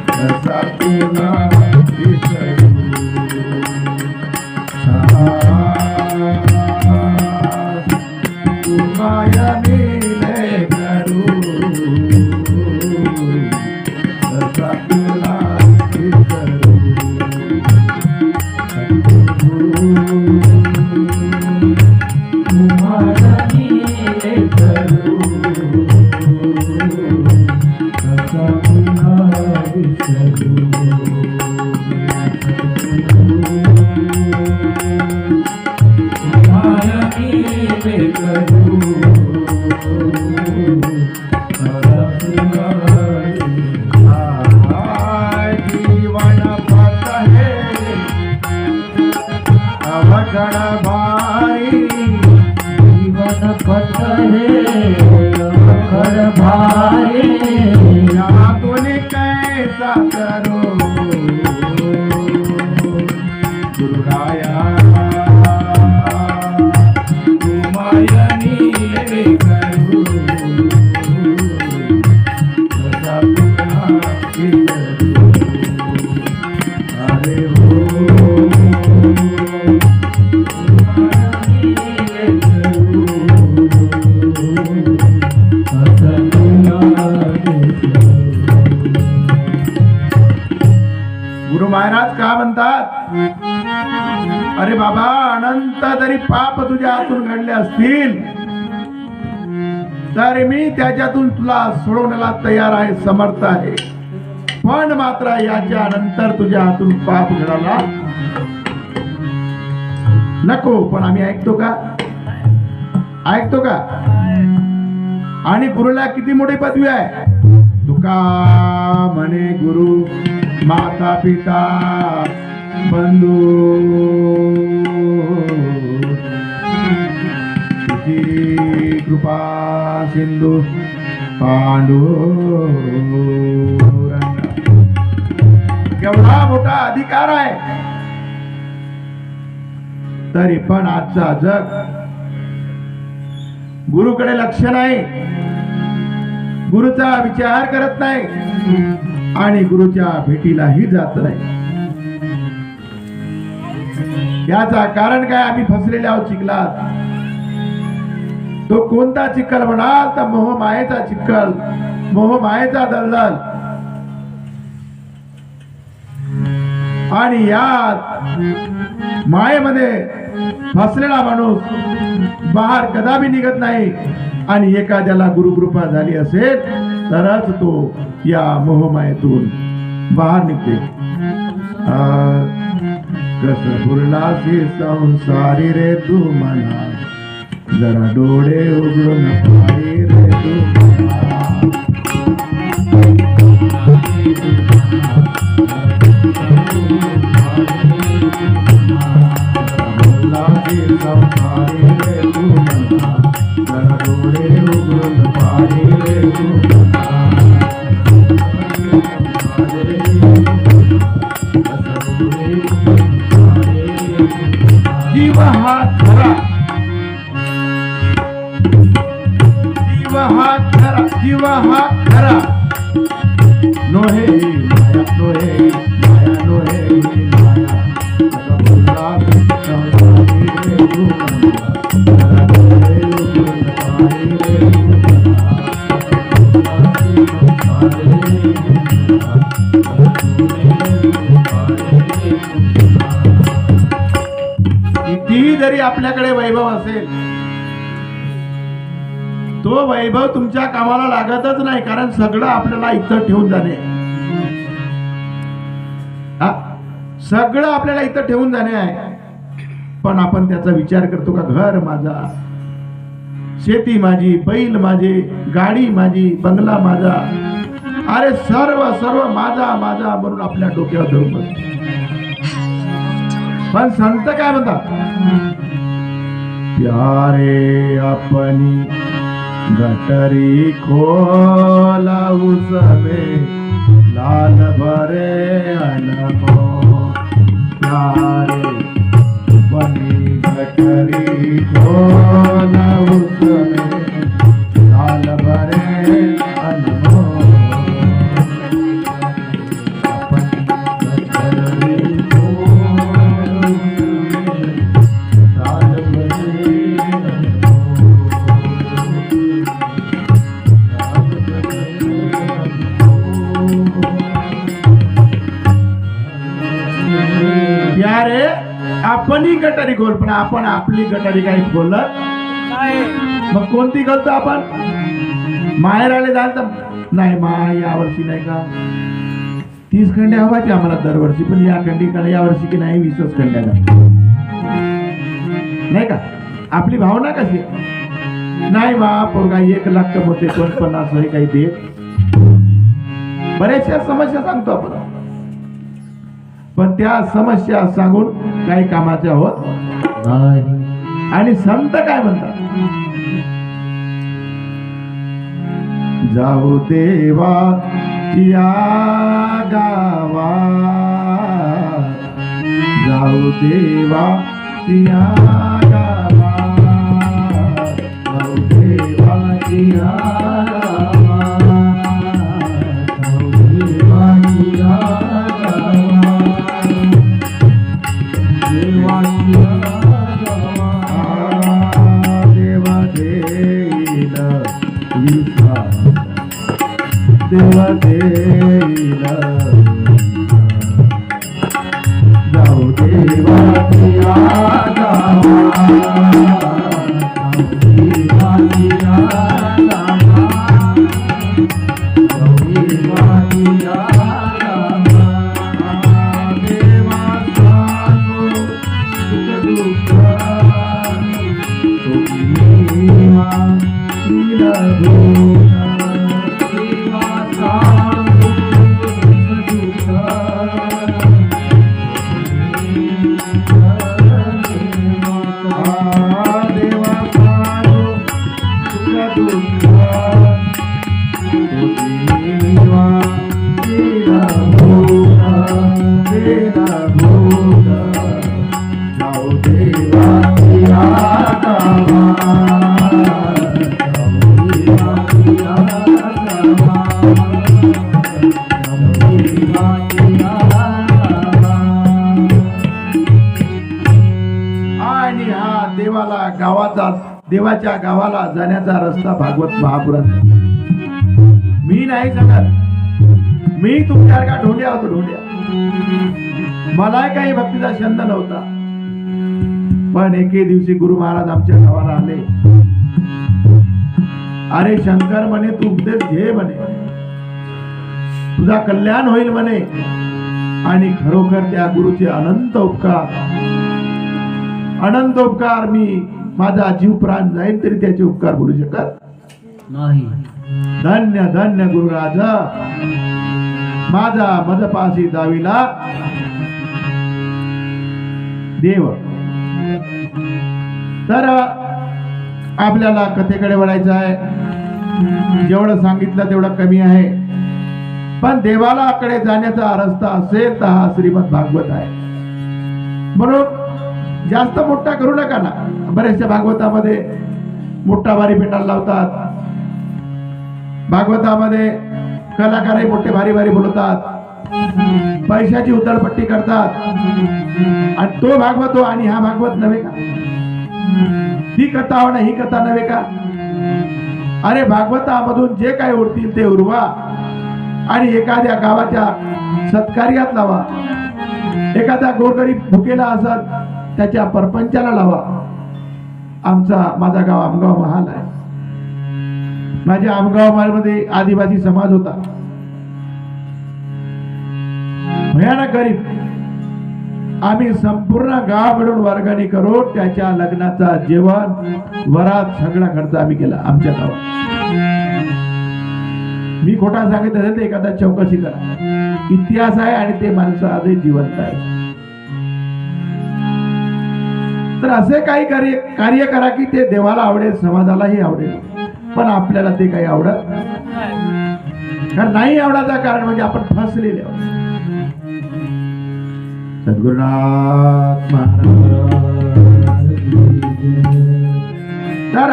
कसा तुला विसरू तू माया नीले करू कसा तुला विसरू कैसा करो गुरुराया तू माया नीले करू कसा तुला विसरू अरे हो गुरु महाराज का म्हणतात, अरे बाबा अनंत जरी पाप तुझ्या हातून घडले असतील तरी मी त्याच्यातून तुला सोडवण्याला तयार आहे, समर्थ आहे. पण मात्र याच्या नंतर तुझ्या हातून पाप घडायला नको. पण आम्ही ऐकतो का? ऐकतो का? आणि गुरुला किती मोठी पदवी आहे. तुका म्हणे गुरु माता पिता बंधू तुझी कृपा सिंधू पांडुरंग. केवढा मोठा अधिकार आहे. तरी पण आजचा जग गुरुकडे लक्ष नाही, गुरुचा विचार करत नाही आणि गुरुच्या भेटीलाही जात नाही. याचा कारण काय? आम्ही फसलेले आहोत चिखलात. तो कोणता चिखल म्हणाल तर मोहमायेचा चिखल, मोहमायेचा दलदल. आणि यात मायेमध्ये फसलेला माणूस बाहेर कदापि निघत नाही. आणि एखाद्याला गुरुकृपा झाली असेल तरच तो या मोहमायेतून बाहेर निघते. कस बुरलासी संसारी रे तू म्हणा, जरा डोळे उघडून पाही रे तू संसारी रे तू म्हणा, जरा डोळे उघडून पाही रे तू. जीव हा खरा, जीव हा खरा, जीव हा खरा नोहे माया, नोहे माया, नोहे माया. आता बोला संसारी रे तू म्हणा, जरा डोळे उघडून पाही रे तू म्हणा. कितीही जरी आपल्याकडे वैभव असेल, तो वैभव तुमच्या कामाला लागतच नाही. कारण सगळं आपल्याला इथं ठेवून जाणे, सगळं आपल्याला इथं ठेवून जाणे आहे. पण आपण त्याचा विचार करतो का? घर माझा, शेती माझी, बैल माझे, गाडी माझी, बंगला माझा, अरे सर्व सर्व माझा माझा म्हणून आपल्या डोक्यावर धरून बसतो. पण संत काय म्हणतात? प्यारे अपनी गटरी खोला उसमे लाल भरे अनमो. प्यारे अपनी गटरी खोला उसमे लाल भरे अनमो. गटारी खोल, पण आपण आपली गटारी काही खोलत मग कोणती खोलतो आपण? माहेर आले जाल तर नाही मा या वर्षी नाही का 30 खंड्या हवायचे आम्हाला दरवर्षी, पण या खंडीकडे या वर्षी की नाही 20च खंड्या नाही का? आपली भावना कशी नाही मा पोरगा 1 लाख कमवते 50 हे काही देत. बऱ्याचशा समस्या सांगतो आपण, पण त्या समस्या सांगून काही कामाच्या होत नाही. आणि संत काय म्हणतात? जाऊ देवा या गावा, जाऊ देवा या गावा, जाऊ देवा या गावा, जाऊ देवा या गावा, देवा या गावा, देवा देईल विश्वास, देवा देईल जाऊ देवा या गावा, जाऊ देवा या गावा, जाऊ देवा या गावा, देवा सांगो सुख दुःख तुम्हीवा श्रीला भोगा, देवा सांगो सुख दुःख देवा सांगो सुख दुःख तुम्हीवा श्रीला भोगा, श्रीला भोगा, जाऊ देवा या गावा, जाऊ देवा या गावा, जाऊ देवा या गावा. आणि हा देवाच्या गावाला जाण्याचा रस्ता भागवत महापुरात. मी नाही सांगत, मी तुमच्यासारखा ढोंड्या होतो, ढोंड्या. मला काही भक्तीचा छंद नव्हता, पण एके दिवशी गुरु महाराज आमच्या गावाला आले. अरे शंकर म्हणे तू उपदेश घे म्हणे, तुझा कल्याण होईल म्हणे. आणि खरोखर त्या गुरुचे अनंत उपकार मी माझा जीव प्राण जाईल तरी त्याचे उपकार बोलू शकत नाही. धन्य धन्य गुरुराज माझा मदपाशी दाविला देव. तर आपल्याला कथेकडे वळायचं आहे. जेवढं सांगितलं तेवढं कमी आहे, पण देवाला कडे जाण्याचा रस्ता असेल तर हा श्रीमद भागवत आहे. म्हणून जास्त मोठा करू नका ना. बऱ्याचशा भागवतामध्ये मोठा भारी पेंडाल लावतात, भागवतामध्ये कलाकारही मोठे भारी भारी बोलतात, पैशाची उधळपट्टी करतात. आणि तो भागवत हो आणि हा भागवत नव्हे का? ही कथा हो ना ही कथा नव्हे का? अरे भागवतामधून जे काही उरतील ते उरवा आणि एखाद्या गावाच्या सत्कार्यात लावा. एखादा गोरगरीब भुकेला असत त्याच्या परपंचाला लावा. माझा गाव आमगाव महाल आहे. माझ्या आमगाव महालमध्ये आदिवासी समाज होता, भयानक गरीब. आम्ही संपूर्ण गाव मिळून वर्गणी करून त्याच्या लग्नाचा जेवण वरात सगळा खर्च आम्ही केला आमच्या गावात. मी खोटा सांगितलं असेल तर एखादा चौकशी करा. इतिहास आहे आणि ते माणसं आजही जिवंत आहे. तर असे काही कार्य करा की ते देवाला आवडेल, समाजालाही आवडेल, पण आपल्याला ते काही आवडत कारण नाही. आवडायचं कारण म्हणजे आपण फसलेले आहोत. सद्गुरुनाथ महाराज. तर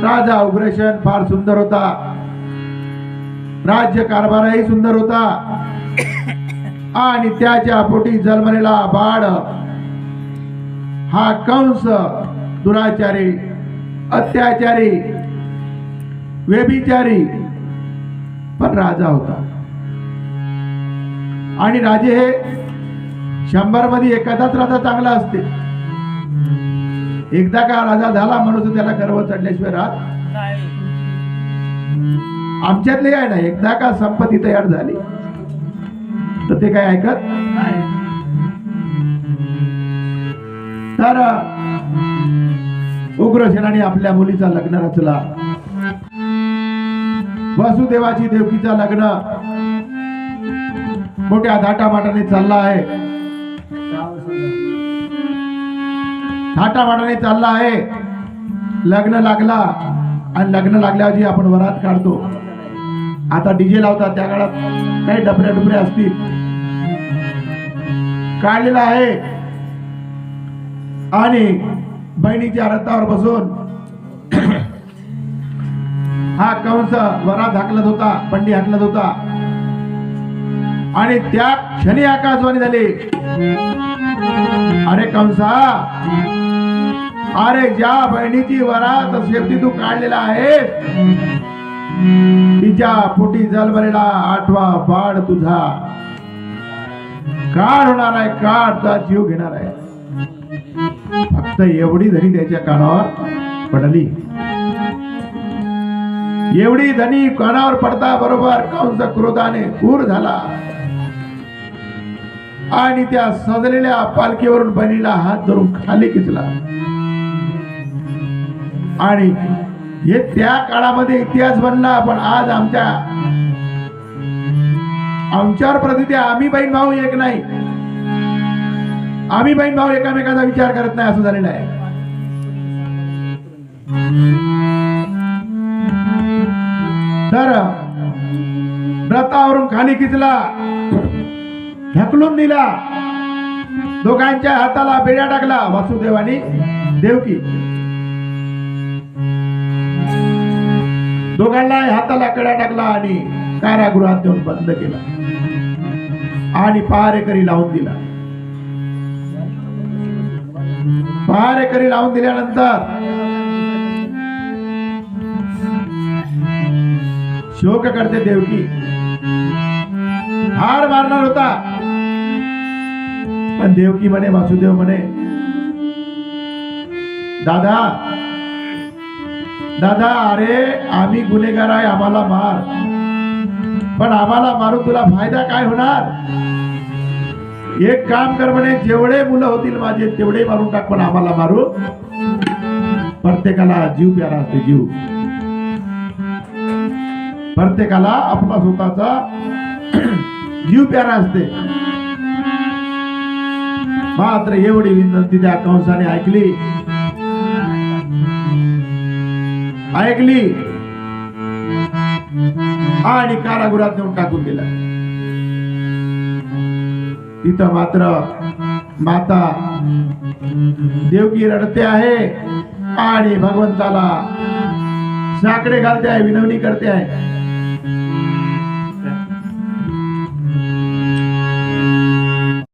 राजा उग्रसेन फार सुंदर होता, राज्य कारभारही सुंदर होता आणि त्याच्या पोटी जन्मलेला बाळ हा कंस दुराचारी, अत्याचारी, व्यभिचारी पण राजा होता. आणि राजे हे 100 मध्ये एखादाच राजा चांगला असते. एकदा का राजा झाला म्हणून त्याला गर्व चढल्याशिवाय राहत नाही. आमच्यातले काय नाही, एकदा का संपत्ती तयार झाली तर ते काय ऐकत नाही. तर उग्रसेनाने आपल्या मुलीचा लग्न रचला. वसुदेवाची देवकीचा लग्न मोठ्या थाटामाटाने चालला आहे. थाटामाटाने चालला आहे. लग्न लागला आणि लग्न लागल्यावर जी आपण वरात काढतो, आता डीजे लावतात, त्या काळात काही डबऱ्या डुबऱ्या असतील, काढलेला आहे आणि बहिणीच्या रथावर बसून हा कंस वरात हाकलत होता, पंडी हाकलत होता आणि त्या क्षणी आकाशवाणी झाली, अरे कंसा, अरे ज्या बहिणीची वरात शेवटी तू काढलेला आहे तिच्या पोटी जन्मलेला 8वा बाळ तुझा काढ होणार आहे, काढ, तुझा जीव घेणार आहे. फक्त एवढी धनी त्याच्या कानावर पडली. एवढी धनी कानावर पडता बरोबर कंस क्रोधाने क्रूर झाला आणि त्या सजलेल्या पालखीवरून बहिणीला हात धरून खाली खेचला. आणि हे त्या काळामध्ये इतिहास बनला, पण आज आमच्यावर प्रतिती आम्ही बहीण भाऊ एक नाही, आम्ही बहीण भाऊ एकामेकाचा विचार करत नाही, असं झालेलं आहे. तर रथावरून खाली खिचला, ढकलून दिला, दोघांच्या हाताला बेड्या टाकला, वासुदेव आणि देवकी दोघांना हाताला कड्या टाकला आणि कारागृहात देऊन बंद केला आणि पहारेकरी लावून दिला. पहारेकरी लावून दिल्यानंतर शोक करते देवकी, हार मारणार होता, पण देवकी म्हणे, वासुदेव म्हणे, दादा दादा, अरे आम्ही गुन्हेगार आहे, आम्हाला मार, पण आम्हाला मारून तुला फायदा काय होणार? एक काम कर म्हणे, जेवढे मुलं होतील माझे तेवढे मारून टाक, पण आम्हाला मारू. प्रत्येकाला जीव प्यारा असते, जीव प्रत्येकाला आपला स्वतःचा जीव प्यारा असते. मात्र एवढी विनंती त्या कंसाने ऐकली आणि कारागृहात नेऊन टाकून दिला. तिथं मात्र माता देवकी रडते आहे आणि भगवंताला साकडे घालते आहे, विनवणी करते आहे.